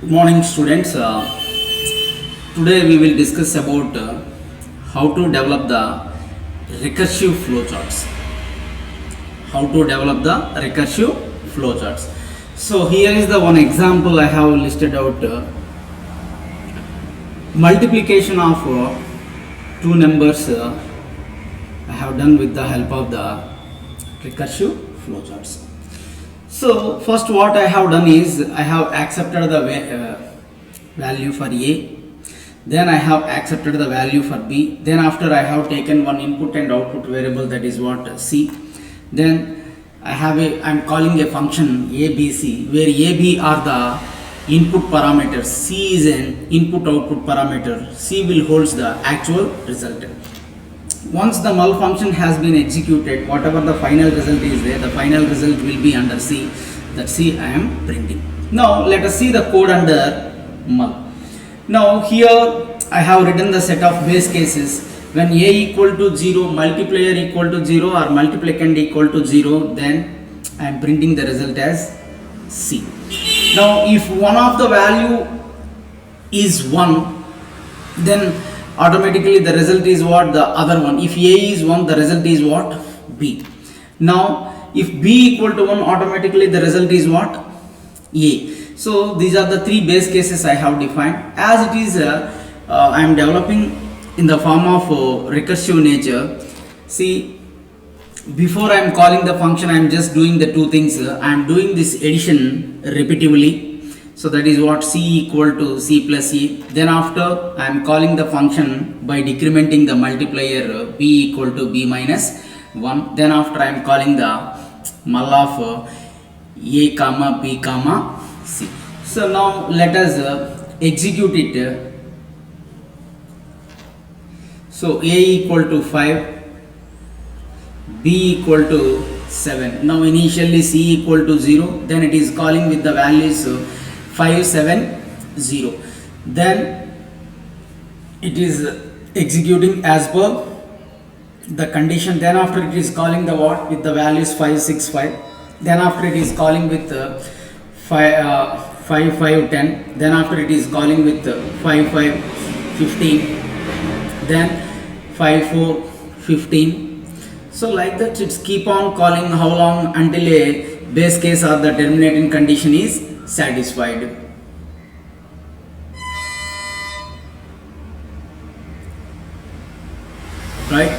Good morning, students. Today we will discuss about how to develop the recursive flowcharts. How to develop the recursive flowcharts. So here is the one example I have listed out. Multiplication of two numbers I have done with the help of the recursive flowcharts. So first what I have done is I have accepted the value for A, then I have accepted the value for B, then after I have taken one input and output variable, that is what C, then I am calling a function ABC where AB are the input parameters, C is an input output parameter, C will holds the actual result. Once the mul function has been executed, whatever the final result is there, the final result will be under C. That C I am printing. Now let us see the code under mul. Now here I have written the set of base cases. When A equal to 0, multiplier equal to 0 or multiplicand equal to 0, then I am printing the result as C. Now if one of the value is 1, then automatically the result is what? The other one. If A is 1, the result is what? B. Now if B equal to 1, automatically the result is what? A. So these are the three base cases I have defined. As it is I am developing in the form of recursive nature. See, before I am calling the function, I am just doing the two things. I am doing this addition repetitively. So that is what C equal to C plus E. Then after I am calling the function by decrementing the multiplier B equal to B minus 1. Then after I am calling the mul of A comma B comma C. So now let us execute it. So A equal to 5, B equal to 7. Now initially C equal to 0, then it is calling with the values 5, 7, 0. Then it is executing as per the condition. Then after it is calling the what with the values 5, 6, 5. Then after it is calling with 5, 5, 10. Then after it is calling with 5, 5, 15. Then 5, 4, 15. So like that it's keep on calling how long until a base case or the terminating condition is satisfied. Right?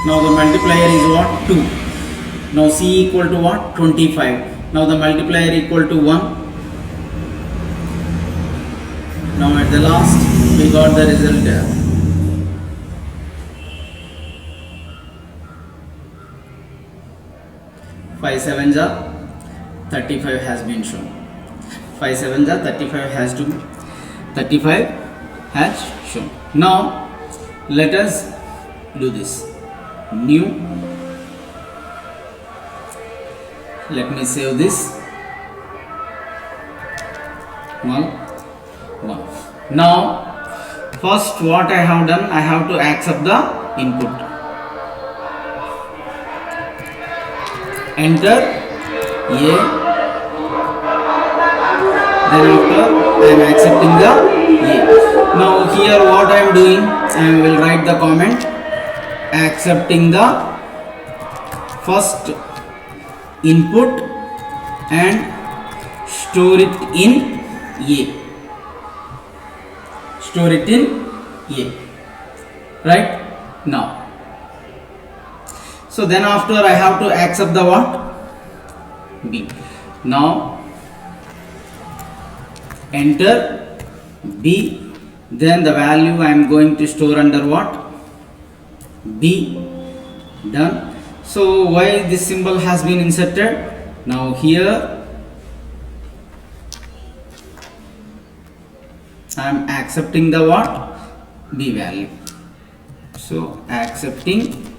Now the multiplier is what? 2. Now C equal to what? 25. Now the multiplier equal to 1. Now at the last we got the result. 5 sevens are 35 has been shown. 5 sevens are 35 has to 35 has shown. Now let us do this. New. Let me save this. Mul 1. Now first what I have done, I have to accept the input. Enter A. Then after I am accepting the A. Now here what I am doing, I will write the comment accepting the first input and store it in A. Store it in A. Right? Now. So then after I have to accept the what? B. Now enter B. Then the value I am going to store under what? B. Done. So why this symbol has been inserted? Now here I am accepting the what? B value. So accepting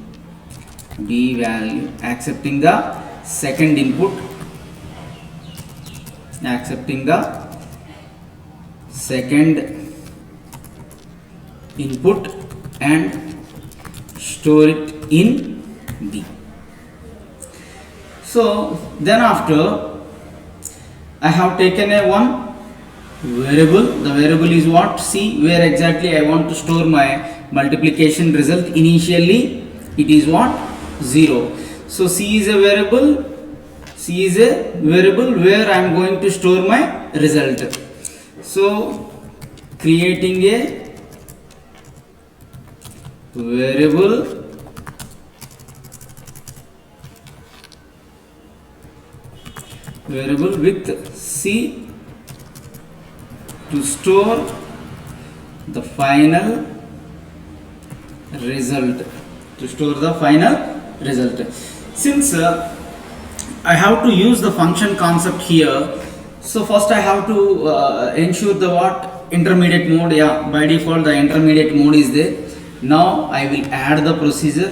B value, accepting the second input, accepting the second input and store it in B. So then after I have taken a one variable. The variable is what? C. Where exactly I want to store my multiplication result. Initially it is what? 0. So C is a variable. C is a variable where I am going to store my result. So creating a variable with C to store the final result. Since I have to use the function concept here, so first I have to ensure the what? Intermediate mode. Yeah, by default the intermediate mode is there. Now I will add the procedure.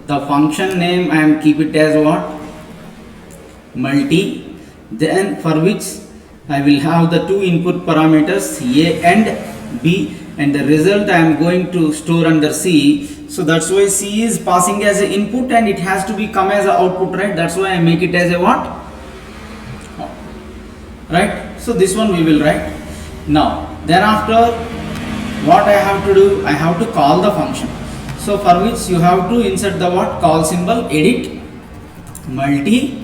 The function name I am keep it as what? Multi. Then for which I will have the two input parameters A and B, and the result I am going to store under C. So that's why C is passing as an input and it has to be come as an output, right? That's why I make it as a what? Right? So this one we will write. Now thereafter what I have to do? I have to call the function. So for which you have to insert the what? Call symbol, edit, multi.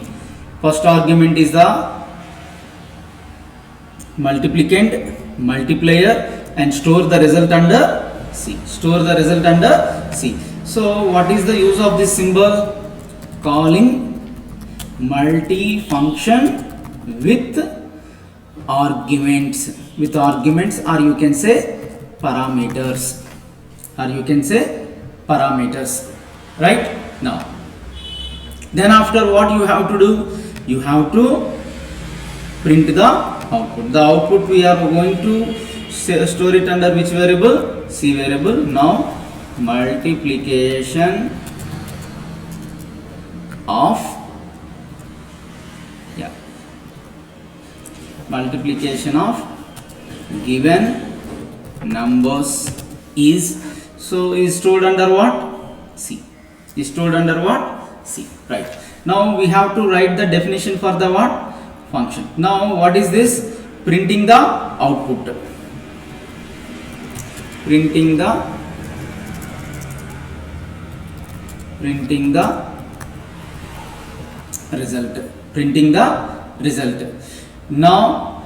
First argument is the multiplicand, multiplier, and store the result under C. So what is the use of this symbol? Calling multi-function with arguments, or you can say parameters, right? Now then after what you have to do? You have to print the output. The output we are going to store it under which variable? C variable. Now multiplication of given numbers is stored under what? C. Right. Now we have to write the definition for the what? Function. Now what is this? Printing the output. Printing the result. Now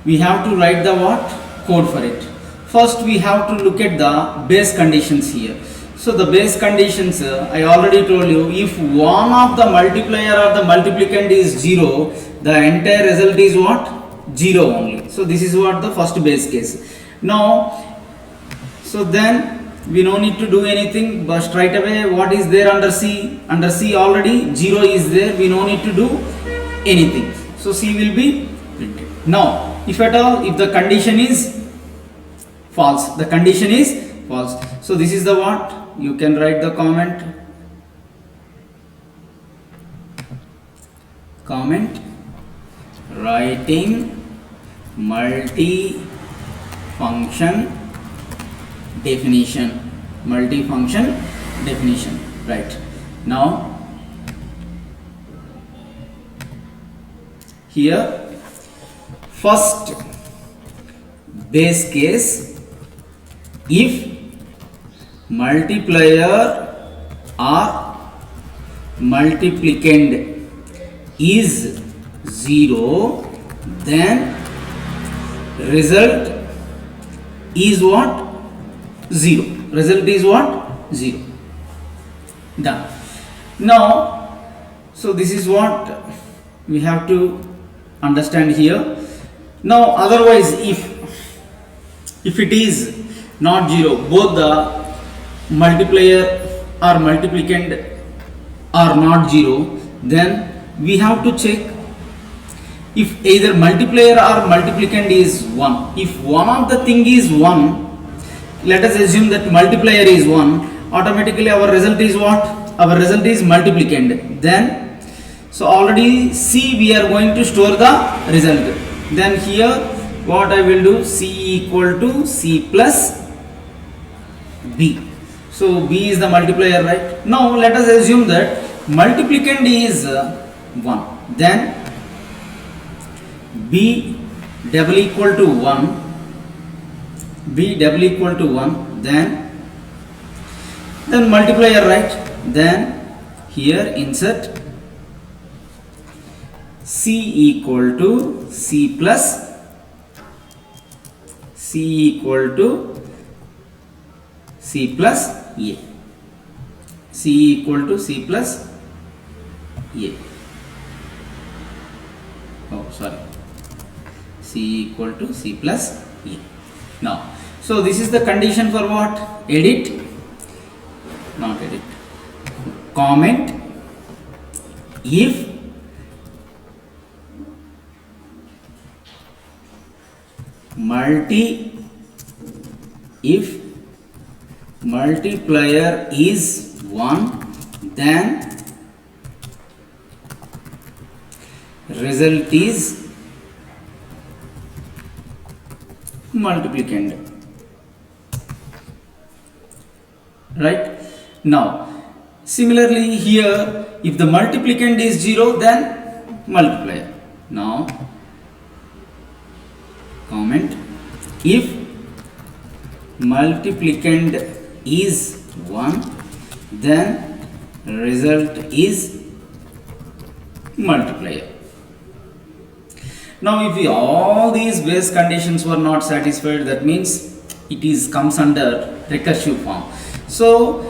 we have to write the what? Code for it. First we have to look at the base conditions here. So the base conditions, I already told you, if one of the multiplier or the multiplicand is 0, the entire result is what? 0 only. So this is what the first base case. Now, so then we no need to do anything, but straight away what is there under C? Under C already 0 is there, we no need to do anything. So C will be printed. Now, if at all, if the condition is false, so this is the what? You can write the comment writing multi-function definition, right? Now here first base case, if multiplier or multiplicand is 0, then result is what? 0. Done. Now, so this is what we have to understand here. Now otherwise, if it is not 0, both the multiplier or multiplicand are not 0, then we have to check if either multiplier or multiplicand is 1. If one of the thing is 1, let us assume that multiplier is 1, automatically our result is what? Our result is multiplicand. Then, so already C we are going to store the result. Then here what I will do? C equal to C plus B. So B is the multiplier, right? Now let us assume that multiplicand is 1. Then B double equal to 1, b double equal to 1, then multiplier, right? Then here insert c equal to c plus c equal to c plus a, c equal to c plus a. Oh, sorry, c equal to c plus a. Now, so this is the condition for what? Edit, not edit, comment if multiplier is 1, then result is multiplicand. Right? Now, similarly here, if the multiplicand is 0, then multiplier. Now, comment if multiplicand is 1, then result is multiplier. Now, if all these base conditions were not satisfied, that means it comes under recursive form. So,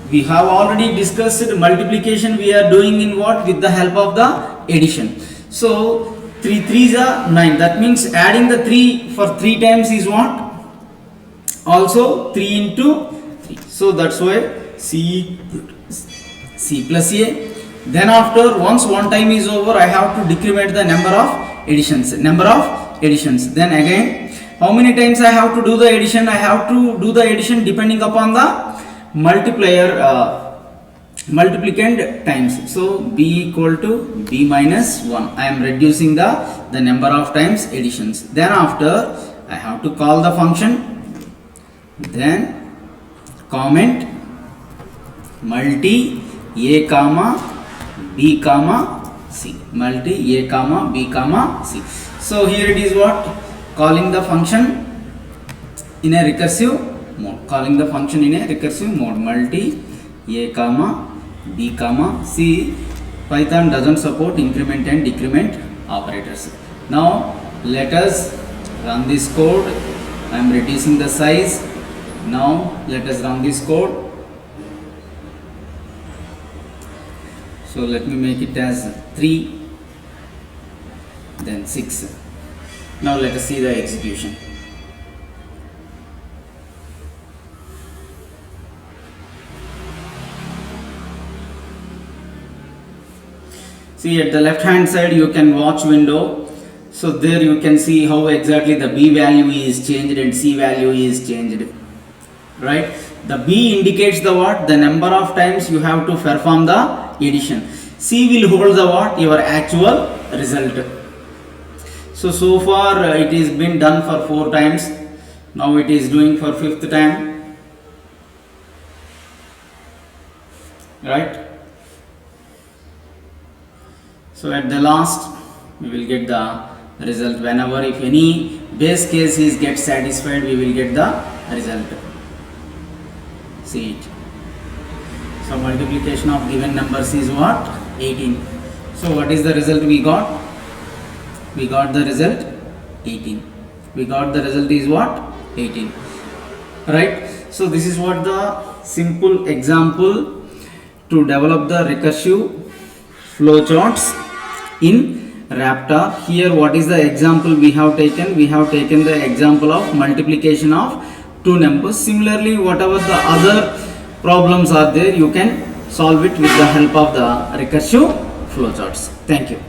we have already discussed multiplication we are doing in what? With the help of the addition. So, 3 3s are 9. That means adding the 3 for 3 times is what? Also 3 into 3. So, that's why c plus a. Then after, once one time is over, I have to decrement the number of additions. Then again, how many times I have to do the addition? I have to do the addition depending upon the multiplier multiplicand times. So b equal to b minus 1. I am reducing the number of times additions. Then after, I have to call the function. Then comment multi a comma b comma c, multi a comma b comma c. So here it is what? Calling the function in a recursive mode, multi a comma b comma c. Python doesn't support increment and decrement operators. Now let us run this code. I am reducing the size. Now let us run this code. So let me make it as 3, then 6. Now let us see the execution. See, at the left hand side you can watch window. So there you can see how exactly the b value is changed and c value is changed. Right? The b indicates the what? The number of times you have to perform the addition. C will hold the what? Your actual result. So far it is been done for 4 times. Now it is doing for 5th time. Right? So at the last we will get the result. Whenever if any base case is get satisfied, we will get the result. See it. So multiplication of given numbers is what? 18. So what is the result we got? We got the result 18. We got the result is what? 18. Right? So this is what the simple example to develop the recursive flowcharts in Raptor. Here what is the example we have taken? We have taken the example of multiplication of 2 numbers. Similarly, whatever the other problems are there, you can solve it with the help of the recursive flowcharts. Thank you.